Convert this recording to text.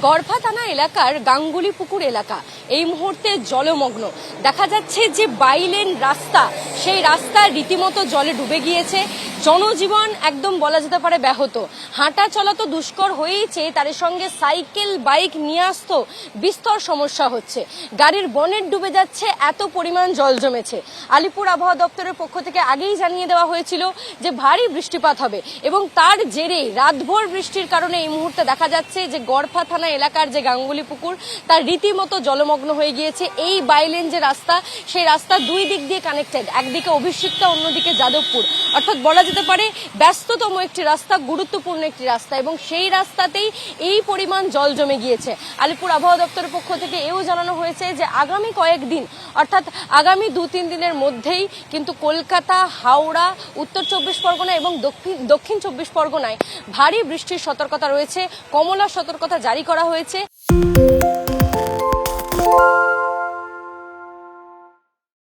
গড়ফা থানা এলাকার গাঙ্গুলি পুকুর এলাকা এই মুহূর্তে জলমগ্ন। দেখা যাচ্ছে যে বাইলেন রাস্তা, সেই রাস্তা রীতিমতো জলে ডুবে গিয়েছে। জনজীবন একদম বলা যেতে পারে ব্যাহত। হাঁটা চলা তো দুষ্কর হয়েইছে, তার সঙ্গে সাইকেল বাইক নিয়ে আসতো বিস্তর সমস্যা হচ্ছে। গাড়ির বনেট ডুবে যাচ্ছে, এত পরিমাণ জল জমেছে। আলিপুর আবহাওয়া দপ্তরের পক্ষ থেকে আগেই জানিয়ে দেওয়া হয়েছিল যে ভারী বৃষ্টিপাত হবে এবং তার জেরে রাতভর বৃষ্টির কারণে এই মুহূর্তে দেখা যাচ্ছে যে গড়ফা থানা এলাকার যে গাঙ্গুলি পুকুর তার রীতিমতো জলমগ্ন হয়ে গিয়েছে। এই বাইলেন যে রাস্তা, সেই রাস্তা দুই দিক দিয়ে কানেক্টেড, একদিকে অভিষিক্তা অন্যদিকে যাদবপুর, অর্থাৎ বলা যেতে পারে ব্যস্ততম একটি রাস্তা, গুরুত্বপূর্ণ একটি রাস্তা, এবং সেই রাস্তাতেই এই পরিমাণ জল জমে গিয়েছে। আলিপুর আবহাওয়া দপ্তরের পক্ষ থেকে এও জানানো হয়েছে যে আগামী কয়েকদিন অর্থাৎ আগামী 2-3 দিনের মধ্যেই কিন্তু কলকাতা, হাওড়া, উত্তর 24 পরগনা এবং দক্ষিণ 24 পরগনায় ভারী বৃষ্টির সতর্কতা রয়েছে, কমলা সতর্কতা জারি করা হয়েছে।